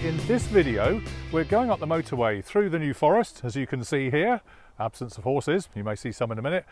in this video we're going up the motorway through the New Forest, as you can see here, absence of horses, you may see some in a minute,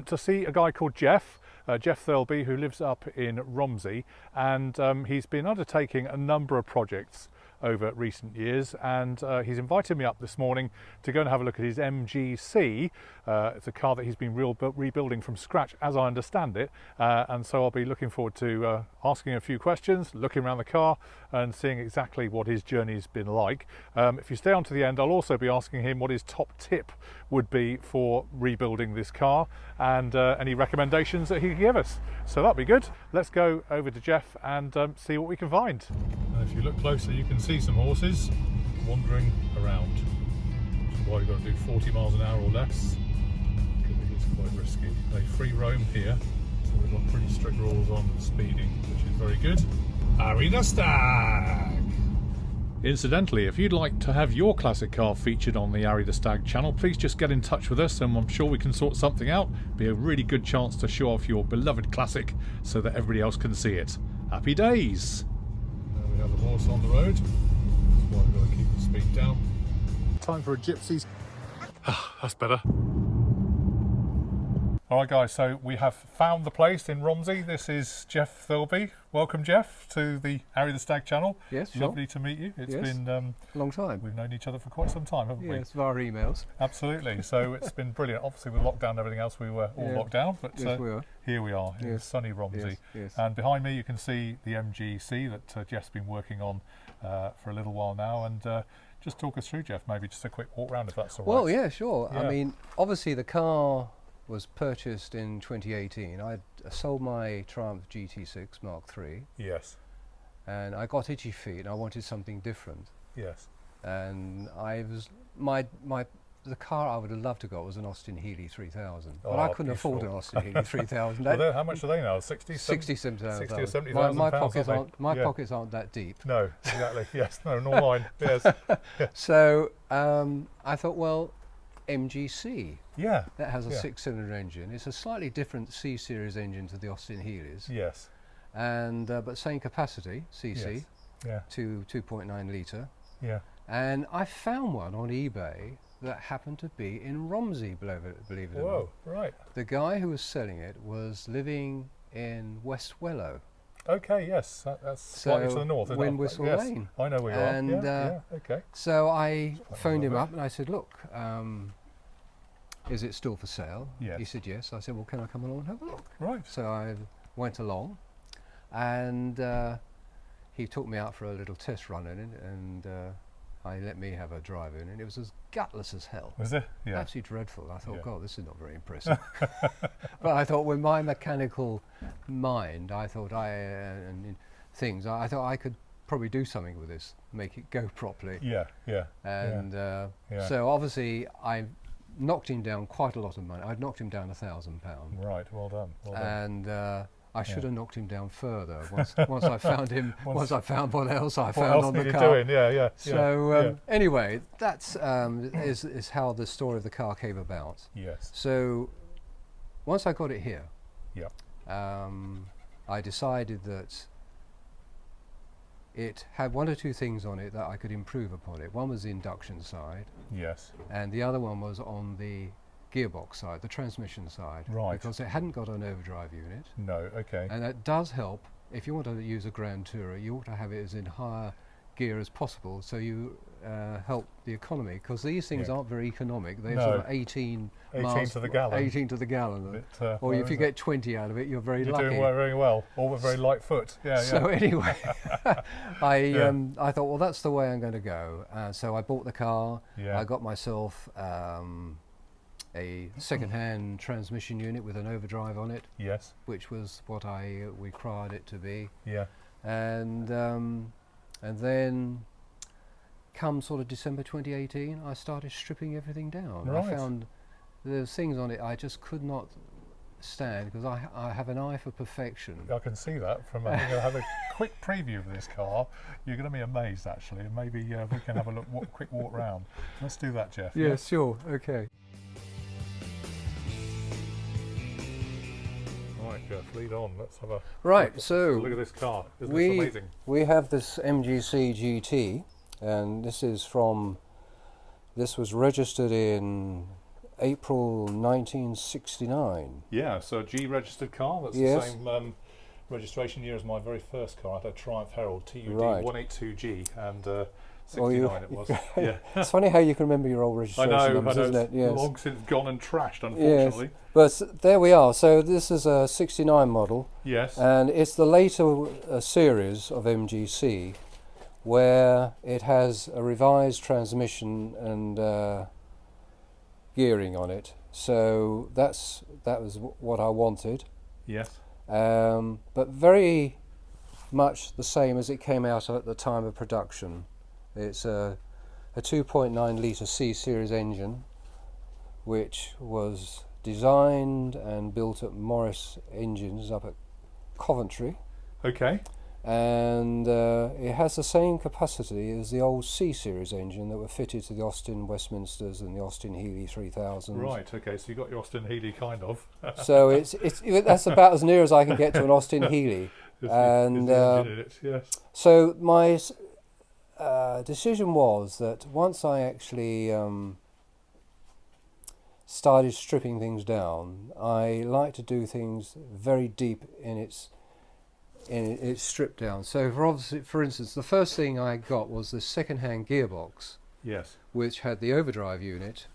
to see a guy called Geoff, Geoff Thirlby, who lives up in Romsey, and he's been undertaking a number of projects over recent years, and he's invited me up this morning to go and have a look at his MGC. It's a car that he's been rebuilding from scratch, as I understand it, and so I'll be looking forward to asking a few questions, looking around the car and seeing exactly what his journey's been like. If you stay on to the end, I'll also be asking him what his top tip would be for rebuilding this car, and any recommendations that he can give us. So that'll be good. Let's go over to Geoff and see what we can find. And if you look closer, you can see some horses wandering around, which is why you've got to do 40 miles an hour or less, because it is quite risky. They free roam here, so we've got pretty strict rules on speeding, which is very good. Arry the Stag! Incidentally, if you'd like to have your classic car featured on the Arry the Stag channel, please just get in touch with us and I'm sure we can sort something out. Be a really good chance to show off your beloved classic so that everybody else can see it. Happy days! Now we have a horse on the road, that's why we've got to keep the speed down. Time for a gypsy. That's better. Alright guys, so we have found the place in Romsey. This is Geoff Thirlby. Welcome Geoff to the Arry the Stag channel. Yes, sure. Lovely to meet you. It's been a long time. We've known each other for quite some time, haven't we? Yes, via emails. Absolutely. So it's been brilliant. Obviously with lockdown and everything else we were all locked down, but yes, we are. Here we are in sunny Romsey. Yes. And behind me you can see the MGC that Geoff's been working on for a little while now, and just talk us through, Geoff, maybe just a quick walk round if that's all right. Well, yeah, sure. Yeah. I mean, obviously the car was purchased in 2018. I sold my Triumph GT6 Mark III. Yes. And I got itchy feet and I wanted something different. Yes. And I was, the car I would have loved to got was an Austin Healey 3000. Oh, but I couldn't afford an Austin Healey 3000. Well, how much are they now? 60 or 70,000. or 70,000 My pounds, pockets aren't that deep. No, exactly. Yes, no, nor mine. Yes. Yeah. So I thought, well, MGC. Yeah. That has a 6-cylinder engine. It's a slightly different C-series engine to the Austin Healey's. Yes. And but same capacity, CC. Yes. Yeah. To 2.9 litre. Yeah. And I found one on eBay that happened to be in Romsey, believe it or not. Whoa, right. The guy who was selling it was living in West Wellow. Okay, yes, that's slightly to the north. Wind Whistle Lane. I know where you and, are. Okay. So I phoned him up and I said, look, is it still for sale? Yes. He said yes. I said, well, can I come along and have a look? Right. So I went along, and he took me out for a little test run in it, and he let me have a drive in, and it was as gutless as hell. Was it? Yeah. Absolutely dreadful. I thought, God, this is not very impressive. But I thought, with my mechanical mind, I thought I thought I could probably do something with this, make it go properly. Yeah, yeah. And so obviously I knocked him down quite a lot of money. I'd knocked him down £1,000. Right, well done. Well done. And I should have knocked him down further once I found him. Once I found what else I found on the car. Doing? Yeah. So anyway, that's is how the story of the car came about. Yes. So once I got it here, I decided that it had one or two things on it that I could improve upon it. One was the induction side. Yes. And the other one was on the gearbox side, the transmission side. Right. Because it hadn't got an overdrive unit. No, okay. And that does help. If you want to use a Grand Tourer, you ought to have it as in higher gear as possible, so you help the economy, because these things aren't very economic. They're sort of 18 miles to the gallon. 18 to the gallon. Or if you get 20 out of it, you're very lucky. You're doing very well, all with very light foot. So anyway, I thought, well, that's the way I'm going to go. So I bought the car. I got myself a second-hand transmission unit with an overdrive on it. Yes. Which was what I required it to be. Yeah. And then, come sort of December 2018, I started stripping everything down. Right. I found there was things on it I just could not stand, because I have an eye for perfection. I can see that from have a quick preview of this car. You're going to be amazed, actually, and maybe we can have a quick walk round. Let's do that, Geoff. Yeah, sure. Okay. Right, Geoff, lead on. Let's have a so look at this car. Isn't this amazing? We have this MGC GT, and this was registered in April 1969. Yeah, so a G registered car. That's the same registration year as my very first car. I had a Triumph Herald TUD 182G, and 69 it was. Yeah. It's funny how you can remember your old registration numbers, isn't it? Yes. Long since gone and trashed, unfortunately. Yes. But there we are. So this is a 69 model. Yes. And it's the later series of MGC where it has a revised transmission and gearing on it. So that was what I wanted. Yes. But very much the same as it came out at the time of production. It's a 2.9 litre C series engine, which was designed and built at Morris Engines up at Coventry. Okay. And it has the same capacity as the old C series engine that were fitted to the Austin Westminsters and the Austin Healey 3000. Right. Okay. So you got your Austin Healey kind of. So that's about as near as I can get to an Austin Healey. Yes. So my decision was that once I actually started stripping things down, I like to do things very deep in its strip down. So for instance, the first thing I got was the second-hand gearbox. Yes. Which had the overdrive unit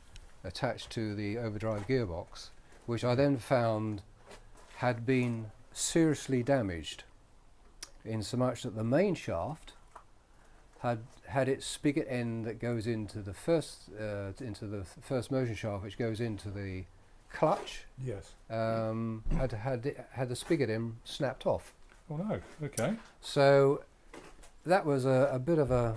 attached to the overdrive gearbox, which I then found had been seriously damaged, in so much that the main shaft had its spigot end that goes into the first motion shaft, which goes into the clutch. Yes. Had the spigot end snapped off. Oh no. Okay. So that was a bit of a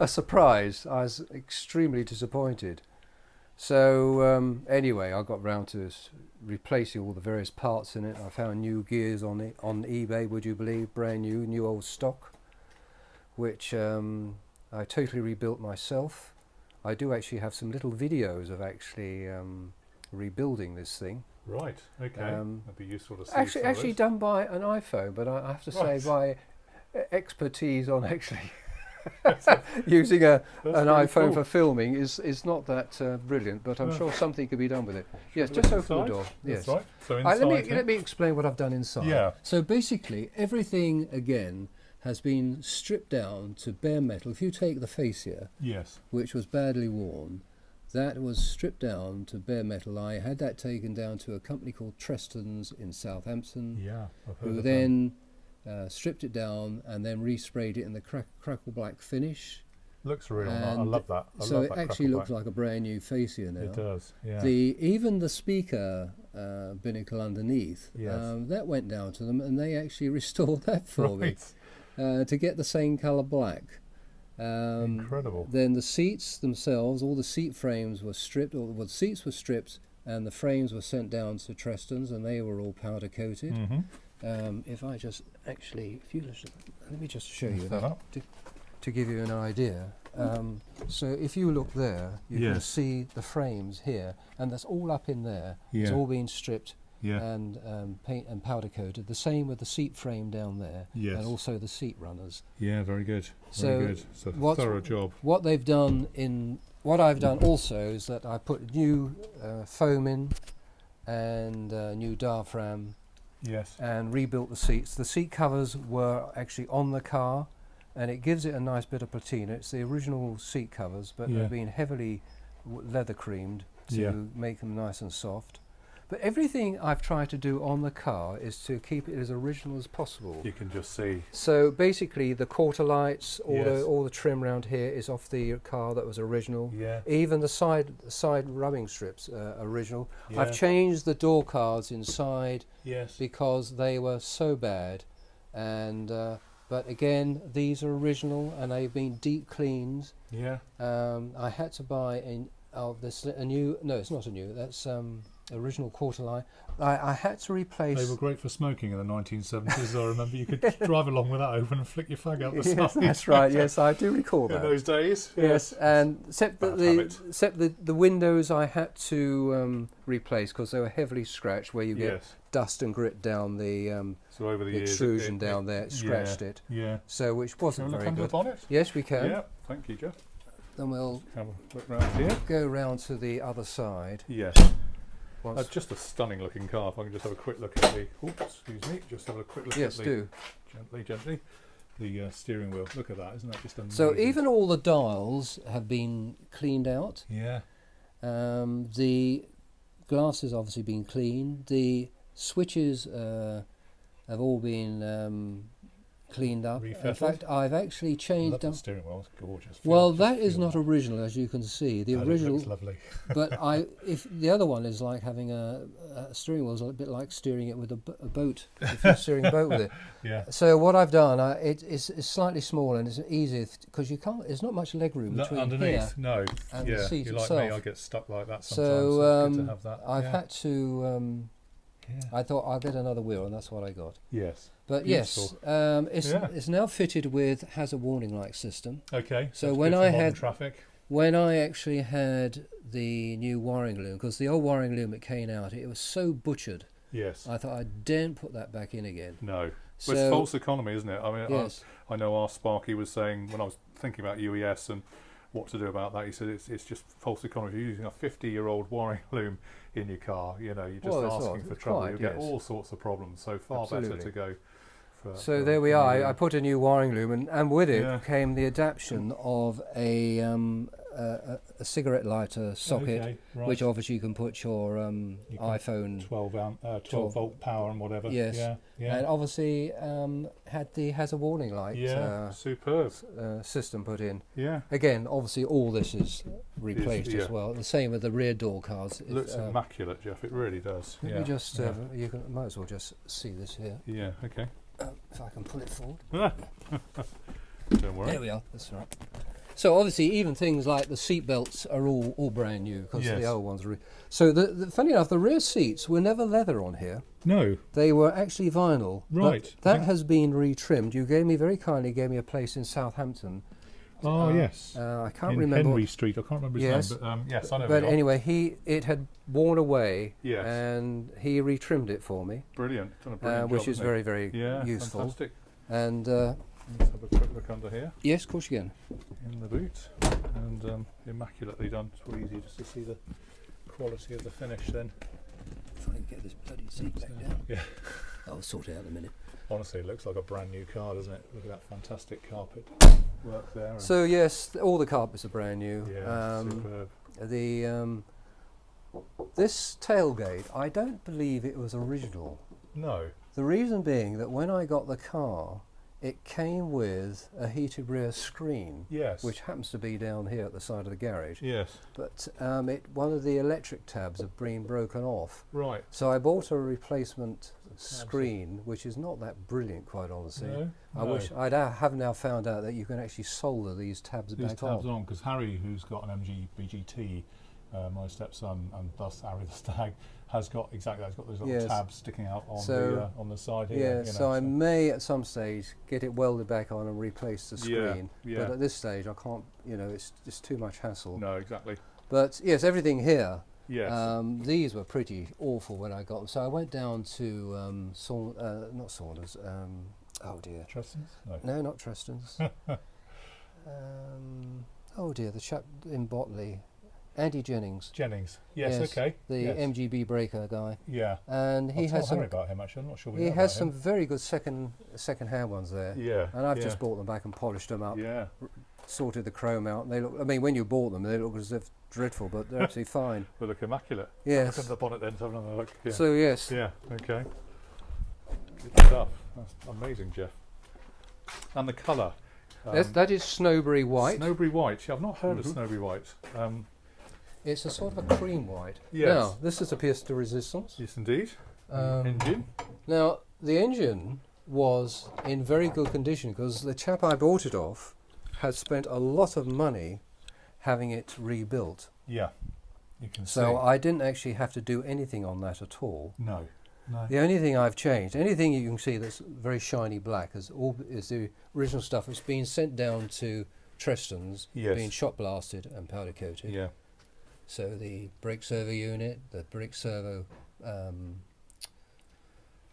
a surprise. I was extremely disappointed. So anyway, I got round to replacing all the various parts in it. I found new gears on eBay, would you believe, brand new old stock, which I totally rebuilt myself. I do actually have some little videos of actually rebuilding this thing. Right. Okay. That'd be useful to see. Actually done by an iPhone, but I have to say my expertise on actually using an iPhone for filming is not that brilliant, but I'm sure something could be done with it. Yes, just open the door. Yes. That's right. So inside, let me explain what I've done inside. Yeah. So basically, everything again has been stripped down to bare metal. If you take the fascia, yes, which was badly worn, that was stripped down to bare metal. I had that taken down to a company called Treston's in Southampton. Yeah, I've heard who of then stripped it down and then resprayed it in the crackle black finish. Looks real nice. I love that. So it actually looks like a brand new fascia now. It does, yeah. Even the speaker binnacle underneath, yes, that went down to them, and they actually restored that for me to get the same colour black. Incredible. Then the seats themselves, all the seat frames were stripped, the seats were stripped, and the frames were sent down to Treston's, and they were all powder coated. Mm-hmm. If I just actually, let me just show you that to give you an idea. So if you look there, you can see the frames here, and that's all up in there. Yeah. It's all been stripped yeah, and paint and powder coated. The same with the seat frame down there, yes, and also the seat runners. Yeah, very good. So very good. It's a thorough job. What they've done what I've done also is that I put new foam in and new diaphragm. Yes. And rebuilt the seats. The seat covers were actually on the car, and it gives it a nice bit of patina. It's the original seat covers, but they've been heavily leather creamed to make them nice and soft. But everything I've tried to do on the car is to keep it as original as possible. You can just see. So basically the quarter lights, all the trim around here is off the car that was original. Yeah. Even the side rubbing strips original. Yeah. I've changed the door cards inside because they were so bad. And but again, these are original and they've been deep cleaned. Yeah. I had to buy a new, no, it's not a new, that's original quarter-line. I had to replace... They were great for smoking in the 1970s. I remember you could drive along with that open and flick your fag out the side. Yes, that's right. Yes, I do recall that. In those days. Yes, and except the windows I had to replace because they were heavily scratched, where you get dust and grit down the so over the extrusion down there. It scratched it. Yeah. So which wasn't very good. Bonnet? Yes, we can. Yeah. Thank you, Geoff. Then we'll have a look round here. Go round to the other side. Yes. Just a stunning looking car. If I can just have a quick look at the... Oops, excuse me. Just have a quick look at the... do. Gently. The steering wheel. Look at that. Isn't that just amazing? So even all the dials have been cleaned out. Yeah. The glass has obviously been cleaned. The switches have all been cleaned up. Refettled. In fact, I've actually changed... The steering wheel. It's gorgeous. Well, that is not original, as you can see. The original... It looks lovely. But if the other one is like having a steering wheel, is a bit like steering it with a boat, if you're steering a boat with it. Yeah. So what I've done, it's slightly smaller and it's easier because you can't. There's not much leg room between underneath. here No. and the seat you're itself. like me. I get stuck like that sometimes. So it's good to have that. I've had to. I thought I'll get another wheel, and that's what I got. Yes. But beautiful. Yes, it's now fitted with hazard warning light system. Okay. So when I had traffic. When I actually had the new wiring loom, because the old wiring loom that came out, it was so butchered. Yes. I thought I daren't put that back in again. No. So, it's false economy, isn't it? I mean, yes. I know our Sparky was saying when I was thinking about UES and what to do about that, he said it's just false economy. If you're using a 50-year-old wiring loom in your car, you're just asking for trouble. You'll get all sorts of problems. So far better to go. So there we are. I put a new wiring loom, and with it came the adaptation of a cigarette lighter socket, which obviously you can put your iPhone 12 volt power and whatever. Yes, and obviously had the hazard warning light. Superb system put in. Yeah. Again, obviously all this is replaced as well. The same with the rear door cards. It looks immaculate, Geoff. It really does. Let me just. You might as well just see this here. Yeah. Okay. If I can pull it forward. Don't worry. There we are. That's right. So obviously, even things like the seat belts are all brand new because the old ones are. So funny enough, the rear seats were never leather on here. No. They were actually vinyl. Right. But that has been retrimmed. You very kindly gave me a place in Southampton. Oh yes. I can't in remember Henry Street. I can't remember his name, but yes, I know. But anyway, it had worn away. Yes. And he retrimmed it for me. Brilliant. Done a brilliant job, which is very, very useful. Fantastic. And let's have a quick look under here. Yes, of course you can. In the boot, and immaculately done. It's really easy just to see the quality of the finish. Then. If I can get this bloody seat back down. Yeah. I'll sort it out in a minute. Honestly, it looks like a brand new car, doesn't it? Look at that fantastic carpet work there. So yes, all the carpets are brand new. Yeah, superb. This tailgate, I don't believe it was original. No. The reason being that when I got the car, it came with a heated rear screen. Yes. Which happens to be down here at the side of the garage. Yes. But one of the electric tabs have been broken off. Right. So I bought a replacement screen, which is not that brilliant, quite honestly. No. I have now found out that you can actually solder these tabs back on. Because Harry, who's got an MG BGT, my stepson, and thus Arry the Stag, has got exactly that. He's got those little tabs sticking out on the side here. Yeah, so I may at some stage get it welded back on and replace the screen. Yeah. But at this stage I can't, it's just too much hassle. No, exactly. But yes, everything here. Yes. These were pretty awful when I got them. So I went down to not Saunders. Oh dear. Treston's? No, not Treston's. Oh dear, the chap in Botley. Andy Jennings. Yes, okay. The MGB breaker guy. Yeah. And he has some about him actually. I'm not sure. He has some very good second-hand ones there. Yeah. And I've just bought them back and polished them up. Yeah. Sorted the chrome out. And they look. I mean, when you bought them, they look as if dreadful, but they're absolutely fine. They look immaculate. Yes. Look at the bonnet then. So have another look. Yeah. So yes. Yeah. Okay. Good stuff. That's amazing, Geoff. And the colour. That is Snowberry White. Snowberry White. Yeah, I've not heard of Snowberry White. It's a sort of a cream white. Yes. Now, this is a pièce de résistance. Yes, indeed. Engine. Now, the engine was in very good condition because the chap I bought it off had spent a lot of money having it rebuilt. Yeah. You can see. So I didn't actually have to do anything on that at all. No. No. The only thing I've changed, anything you can see that's very shiny black, is the original stuff. It's been sent down to Treston's, being shot blasted and powder coated. Yeah. So the brake servo unit, the brake servo,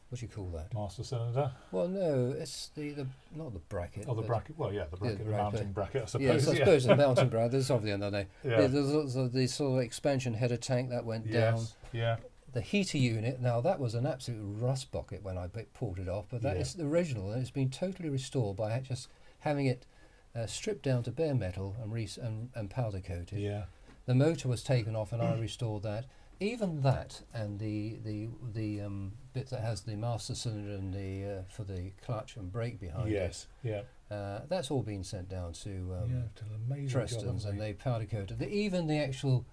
what do you call that? Master cylinder. Well, no, it's the not the bracket. Oh, the bracket. Well, yeah, the bracket, the mounting bracket, I suppose. Yes, I suppose the mounting bracket. There's obviously another name. Yeah. There's the sort of expansion header tank that went down. Yeah. The heater unit, now that was an absolute rust bucket when I pulled it off, but that is the original, and it's been totally restored by just having it stripped down to bare metal and powder coated. Yeah. The motor was taken off, and I restored that. Even that, and the bit that has the master cylinder and the for the clutch and brake behind it. Yeah. That's all been sent down to amazing Treston's, and they powder coated. Even the actual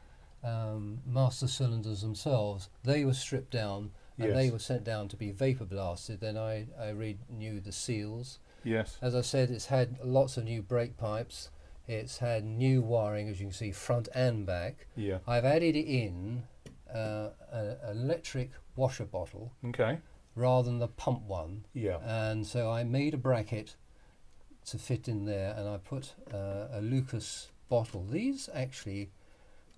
master cylinders themselves, they were stripped down and they were sent down to be vapor blasted. Then I renewed the seals. Yes. As I said, it's had lots of new brake pipes. It's had new wiring, as you can see, front and back. Yeah. I've added in an electric washer bottle. Okay. Rather than the pump one. Yeah. And so I made a bracket to fit in there, and I put a Lucas bottle. These actually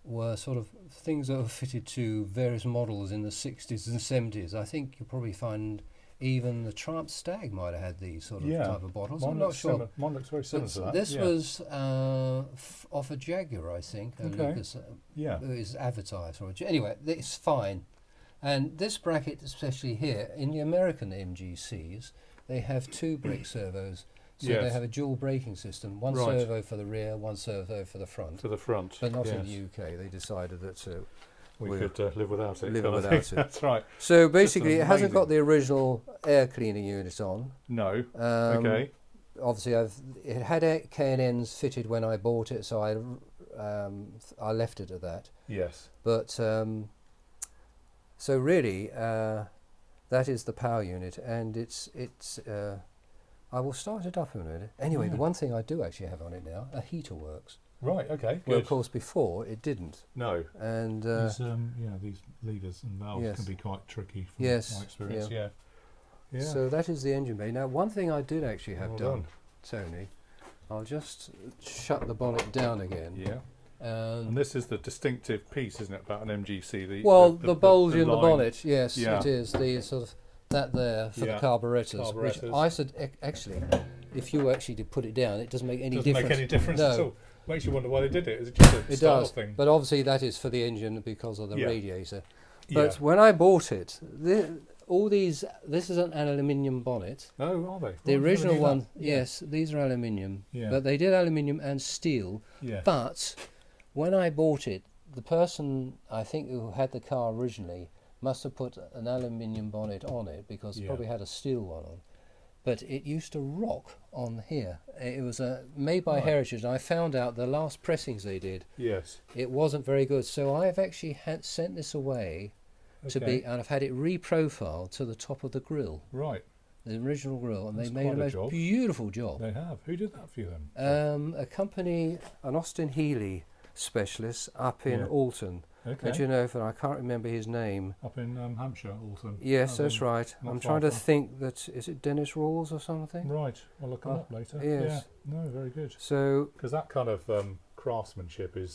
were sort of things that were fitted to various models in the 60s and 70s. I think you'll probably find even the Triumph Stag might have had these sort of type of bottles. I'm not sure. Mine looks very similar to that. This was off a Jaguar, I think. Okay. Lucas, it is advertised. Anyway, it's fine. And this bracket, especially here, in the American MGCs, they have two brake servos. So they have a dual braking system, one servo for the rear, one servo for the front. To the front. But not in the UK. They decided that we could live without it. Live without it. That's right. So basically, it hasn't got the original air cleaning unit on. No. Okay. Obviously, it had K&Ns fitted when I bought it, so I left it at that. Yes. But so really, that is the power unit, and it's. I will start it up in a minute. Anyway, the one thing I do actually have on it now, a heater works. Right. Okay. Well, good. of course, before it didn't. No. And these levers and valves can be quite tricky from my experience. Yeah. So that is the engine bay. Now, one thing I did actually have done, Tony, I'll just shut the bonnet down again. Yeah. And this is the distinctive piece, isn't it, about an MGC? The bulge in the bonnet. Yes, it is. The sort of that there for the carburettors. Which I said, actually, if you actually did put it down, it doesn't make any difference. Doesn't make any difference at all. Makes you wonder why they did it. Is it just a style thing? But obviously that is for the engine because of the radiator. But when I bought it, this is an aluminium bonnet. Oh, are they? The original one, yes, these are aluminium. Yeah. But they did aluminium and steel. Yeah. But when I bought it, the person, I think, who had the car originally must have put an aluminium bonnet on it because it probably had a steel one on. But it used to rock on here. It was made by Heritage, and I found out the last pressings they did. Yes. It wasn't very good, so I've actually sent this away to be, and I've had it reprofiled to the top of the grille. Right. The original grille, and they made a most beautiful job. They have. Who did that for you then? A company, an Austin Healey specialist up in Alton. Okay. And you know, I can't remember his name. Up in Hampshire, Alton. Yes, that's right. I'm trying to think that, is it Dennis Rawls or something? Right, I'll look him up later. Yes. Yeah, no, very good. So, because that kind of craftsmanship is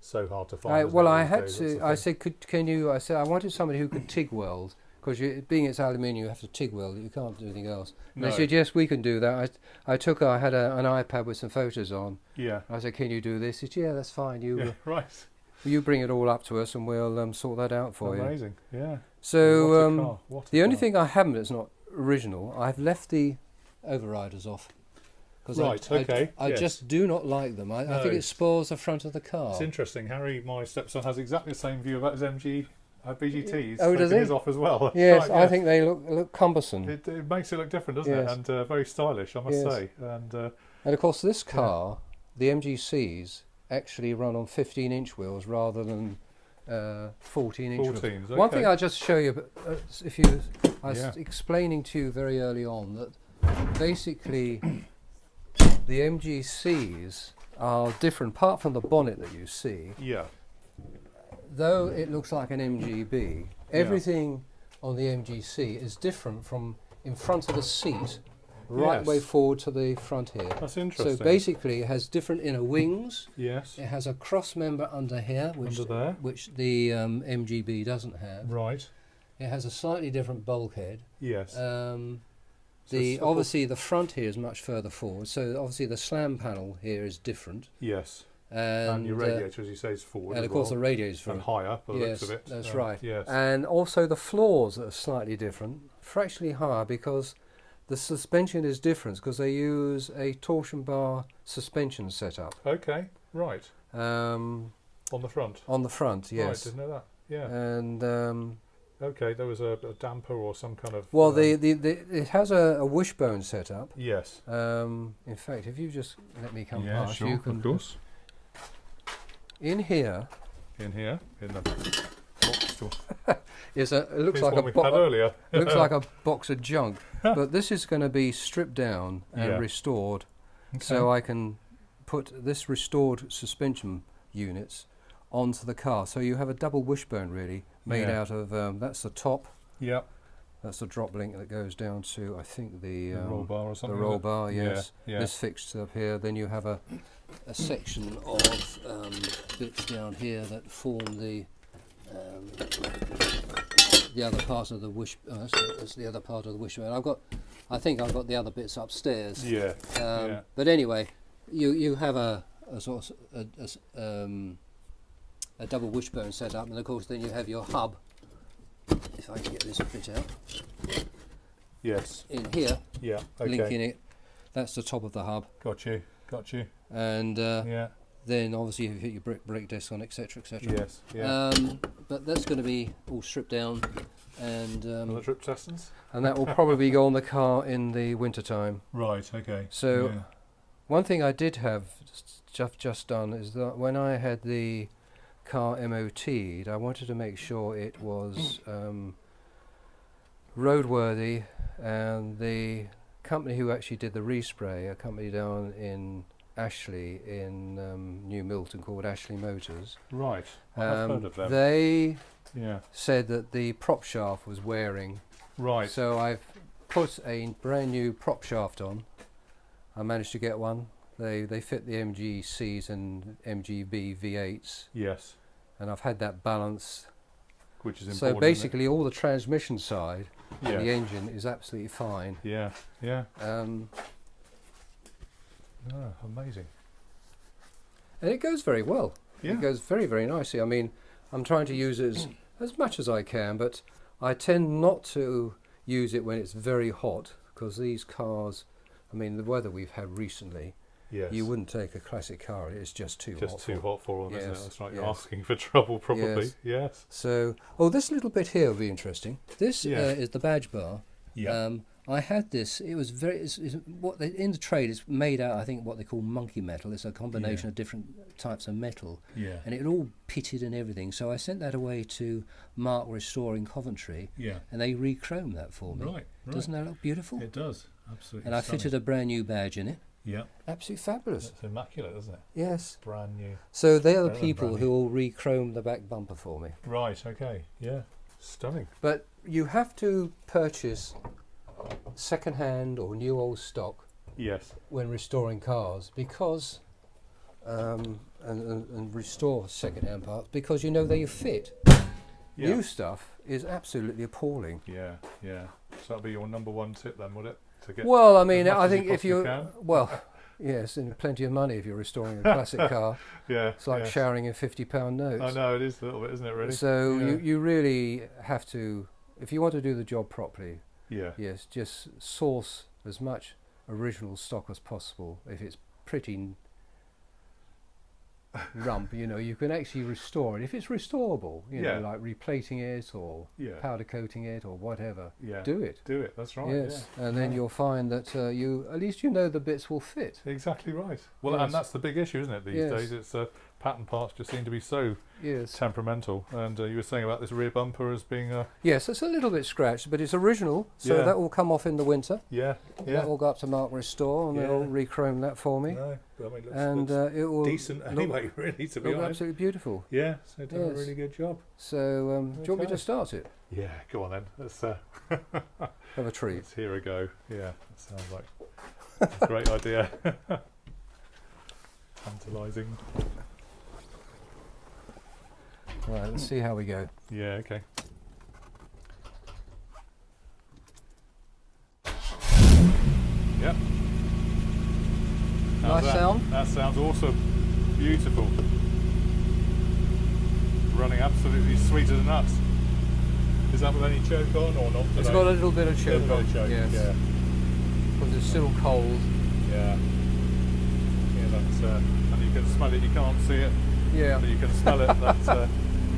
so hard to find. I had to, I said, I wanted somebody who could TIG weld, because being it's aluminium, you have to TIG weld it, you can't do anything else. And they said, yes, we can do that. I had an iPad with some photos on. Yeah. I said, can you do this? He said, yeah, that's fine. Right. You bring it all up to us and we'll sort that out for you. Amazing, yeah. So the only thing I haven't that's not original, I've left the overriders off. I just do not like them. I think it spoils the front of the car. It's interesting. Harry, my stepson, has exactly the same view about his BGTs. Oh, does he? His off as well. Yes, right, I think they look cumbersome. It makes it look different, doesn't it? And very stylish, I must say. And of course, this car, the MGCs, actually run on 15-inch wheels rather than 14-inch wheels. Okay. One thing I'll just show you, I was explaining to you very early on that basically the MGCs are different, apart from the bonnet that you see. Yeah. though it looks like an MGB, everything on the MGC is different from in front of the seat right way forward to the front here. That's interesting. So basically it has different inner wings. Yes. It has a cross member under here, which the MGB doesn't have. Right. It has a slightly different bulkhead. Yes. Obviously the front here is much further forward, so obviously the slam panel here is different. Yes. And your radiator, as you say, is forward. And of course the radiator is forward. And higher, by the looks of it. That's right. Yes. And also the floors are slightly different, fractionally higher, because the suspension is different, because they use a torsion bar suspension setup. Okay, right. On the front? On the front, yes. Right, didn't know that. Yeah. And okay, there was a damper or some kind of... Well, it has a wishbone setup. Yes. In fact, if you just let me come past, sure, you can... of course. In here... In the box store. It looks like looks like a box of junk, but this is going to be stripped down and restored, so I can put this restored suspension units onto the car. So you have a double wishbone really made out of that's the top. Yep. That's the drop link that goes down to, I think, the roll bar or something. The roll bar, yes. Yeah. This fixed up here. Then you have a section of bits down here that form the other part of the that's the other part of the wishbone. I think I've got the other bits upstairs. Yeah. But anyway, you have a sort of a double wishbone set up, and of course then you have your hub. If I can get this bit out. Yes. In here. Yeah. Okay. Linking it. That's the top of the hub. Got you. And then obviously you hit your brake disc on, etc., etc. Yes. Yeah. But that's going to be all stripped down, and the trip testings. And that will probably go on the car in the winter time. Right. Okay. So one thing I did have just done is that when I had the car MOT'd, I wanted to make sure it was roadworthy, and the company who actually did the respray, a company down in Ashley in New Milton called Ashley Motors. Right, I've heard of them. They said that the prop shaft was wearing. Right. So I've put a brand new prop shaft on. I managed to get one. They fit the MGCs and MGB V8s. Yes. And I've had that balanced. Which is important. So basically all the transmission side, the engine is absolutely fine. Yeah. Amazing. And it goes very well. Yeah. It goes very, very nicely. I mean, I'm trying to use it as much as I can, but I tend not to use it when it's very hot, because these cars, I mean, the weather we've had recently, you wouldn't take a classic car. It's just too hot. Just too hot for them, isn't it? That's right. Yes. You're asking for trouble, probably. Yes. So, this little bit here will be interesting. This is the badge bar. Yeah. I had this. It was in the trade. It's made out, I think, what they call monkey metal. It's a combination of different types of metal. Yeah. And it all pitted and everything. So I sent that away to Mark Restore in Coventry. Yeah. And they re-chromed that for me. Right. Doesn't that look beautiful? It does. Absolutely. And I fitted a brand new badge in it. Yeah. Absolutely fabulous. It's immaculate, isn't it? Yes. Brand new. So they're the people who will re-chrome the back bumper for me. Right. Okay. Yeah. Stunning. But you have to purchase second-hand or new old stock. Yes. When restoring cars, because and restore second-hand parts, because you know they fit. New stuff is absolutely appalling. Yeah. So that'll be your number one tip then, would it? To get well, I mean, I think if you yes, and plenty of money if you're restoring a classic car. It's like showering in £50 notes. I know, it is a little bit, isn't it, really? So you really have to, if you want to do the job properly, yes, just source as much original stock as possible. If it's pretty rump, you can actually restore it. If it's restorable, like replating it or powder coating it or whatever, do it. Do it, that's right. Yes, and then you'll find that at least the bits will fit. Exactly right. Well, and that's the big issue, isn't it, these days? It's pattern parts just seem to be so Yes. temperamental. And you were saying about this rear bumper as being a... Yes, it's a little bit scratched, but it's original, so that will come off in the winter. Yeah, yeah. That will go up to Mark Restore, and they'll rechrome that for me. No, but I mean, and it will decent anyway, really, to be look honest. absolutely beautiful. Yeah, so done a really good job. So, do you want me to start it? Yeah, go on then. Let's have a treat. Let's hear it go. Yeah, that sounds like a great idea. Tantalising. Right, let's see how we go. Yeah, okay. Yep. Nice sound. That sounds awesome. Beautiful. Running absolutely sweet as nuts. Is that with any choke on or not today? It's got a little bit of choke on. Yes. Yeah. Because it's still cold. Yeah. Yeah, that's and you can smell it. You can't see it. Yeah. But you can smell it. That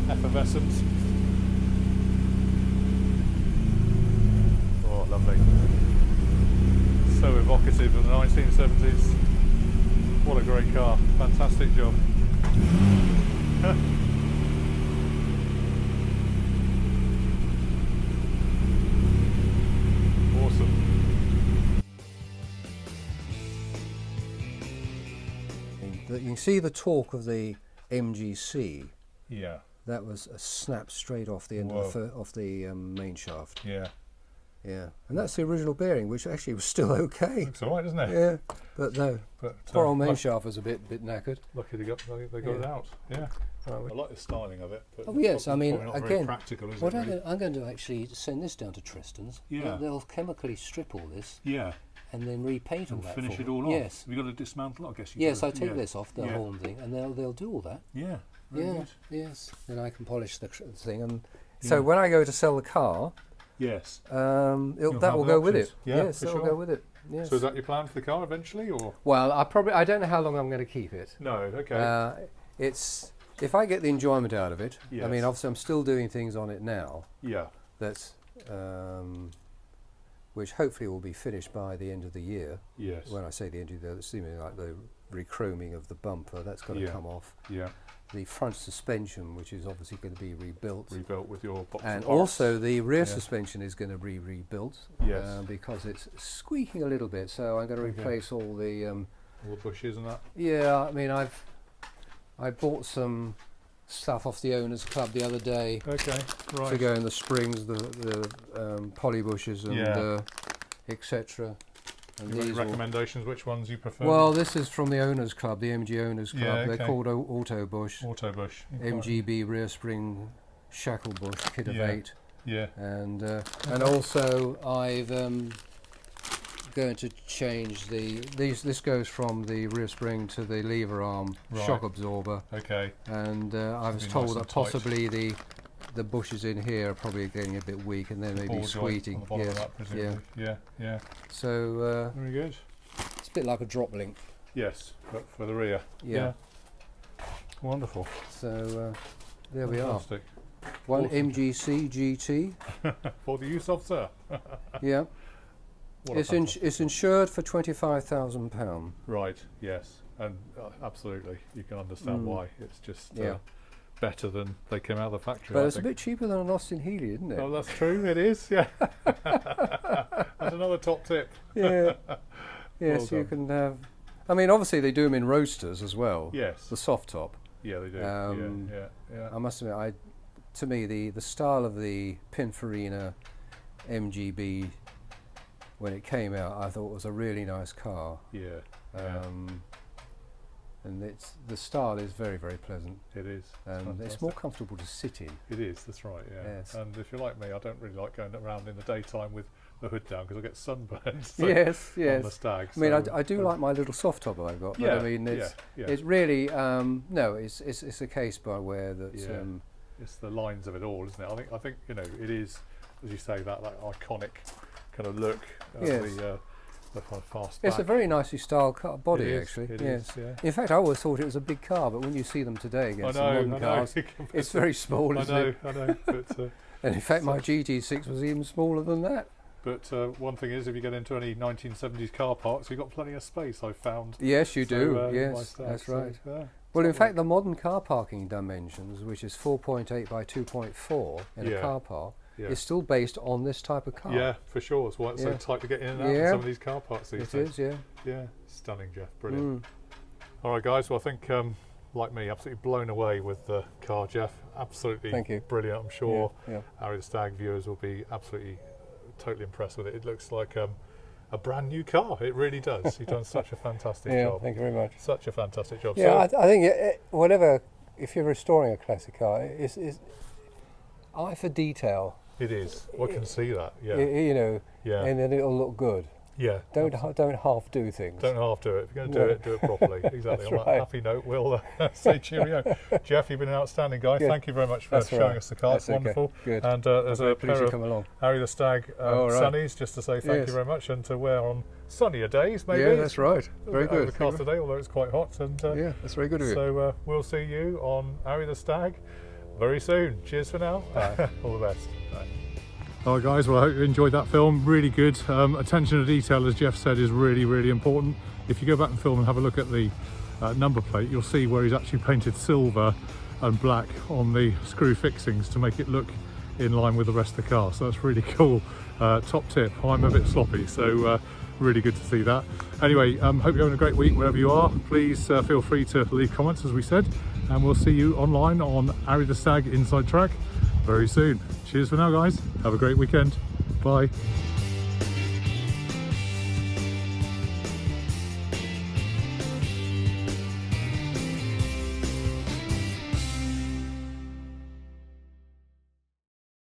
effervescence. Oh, lovely. So evocative of the 1970s. What a great car. Fantastic job. Awesome. You can see the torque of the MGC. Yeah. That was a snap straight off the end of the main shaft. Yeah. Yeah, and that's the original bearing, which actually was still okay. Looks alright, doesn't it? Yeah, but no. But poor old main shaft was a bit knackered. Lucky they got it out. Yeah. I like the styling of it. But oh yes, I mean not again, very practical, is it, really? I'm going to actually send this down to Tristan's. Yeah. They'll chemically strip all this. Yeah. And then repaint all that. Finish it all off. Yes. Have you got to dismantle it? I guess you. Yes, I take this off the horn thing, and they'll do all that. Yeah. Good. Yes. Then I can polish the thing, and so when I go to sell the car. Yes. That will go with it. Yeah, yes, that will go with it. Yes. So is that your plan for the car eventually, or? Well, I don't know how long I'm going to keep it. No. Okay. It's if I get the enjoyment out of it. Yes. I mean, obviously, I'm still doing things on it now. Yeah. That's which hopefully will be finished by the end of the year. Yes. When I say the end of the year, it's like the rechroming of the bumper. That's got to come off. Yeah. The front suspension, which is obviously going to be rebuilt. Rebuilt with your box and of parts. also the rear suspension is going to be rebuilt. Yes. Because it's squeaking a little bit, so I'm going to replace all the bushes and that. Yeah, I mean I bought some stuff off the owners club the other day. Okay. Right. To go in the springs, the poly bushes and etc. And these recommendations, which ones you prefer? Well, this is from the owners club, the MG owners club. Yeah, okay. They're called Auto Bush. Auto Bush. MGB rear spring shackle bush kit of 8. Yeah. And also I've going to change this goes from the rear spring to the lever arm shock absorber. Okay. And I was told that possibly the bushes in here are probably getting a bit weak, and they may be squeating. Yeah. So very good. It's a bit like a drop link. Yes, but for the rear. Yeah. Wonderful. So there we are. One awesome. MGC GT. For the use of, sir. Yeah. It's insured for £25,000. Right. Yes, and absolutely, you can understand why. It's just. Better than they came out of the factory. But it's a bit cheaper than an Austin Healey, isn't it? Oh, that's true. It is. Yeah. That's another top tip. Yeah. Yes, you can have. I mean, obviously they do them in roadsters as well. Yes. The soft top. Yeah, they do. Yeah. I must admit, to me, the style of the Pininfarina MGB when it came out, I thought was a really nice car. Yeah. And the style is very, very pleasant. It is. And it's more comfortable to sit in. It is, that's right, yeah. Yes. And if you're like me, I don't really like going around in the daytime with the hood down because I get sunburned. Yes. On the Stag. I mean, I do like my little soft top I've got. But I mean, it's really, it's a case by where that... it's the lines of it all, isn't it? I think it is, as you say, that iconic kind of look. The fast it's a very nicely styled body, actually. It is, yeah. In fact, I always thought it was a big car, but when you see them today against the modern cars, it's very small, isn't it? I know. But, and in fact, my GT6 was even smaller than that. But one thing is, if you get into any 1970s car parks, you've got plenty of space, I've found. Yes, you do. Yes, that's right. Well, in fact, the modern car parking dimensions, which is 4.8 by 2.4 in a car park, is still based on this type of car. Yeah, for sure. That's why it's so tight to get in and out of some of these car parks these days. It is, Yeah, stunning, Geoff. Brilliant. All right, guys. Well, I think, like me, absolutely blown away with the car, Geoff. Absolutely brilliant. I'm sure Arry the Stag viewers will be absolutely, totally impressed with it. It looks like a brand new car. It really does. You've done such a fantastic job. Thank you very much. Such a fantastic job. Yeah, I think whatever, if you're restoring a classic car, it's eye for detail. It is. I can see that. Yeah. You know. Yeah. And then it'll look good. Yeah. Don't half do things. Don't half do it. If you're going to do it properly. Exactly. On that happy note, we'll say cheerio. Geoff, you've been an outstanding guy. Thank you very much for showing us the car. It's wonderful. Good. And there's a pair of Arry the Stag sunnies, just to say thank you very much, and to wear on sunnier days maybe. Yeah, that's right. Very good. Overcast today, although it's quite hot. And yeah, that's very good of you. So we'll see you on Arry the Stag very soon. Cheers for now. Bye. All the best. Bye. Alright guys, well I hope you enjoyed that film, really good. Attention to detail, as Geoff said, is really, really important. If you go back and film and have a look at the number plate, you'll see where he's actually painted silver and black on the screw fixings to make it look in line with the rest of the car. So that's really cool. Top tip, I'm a bit sloppy, so really good to see that. Anyway, hope you're having a great week wherever you are. Please feel free to leave comments, as we said, and we'll see you online on Arry the Stag Inside Track very soon. Cheers for now, guys. Have a great weekend. Bye.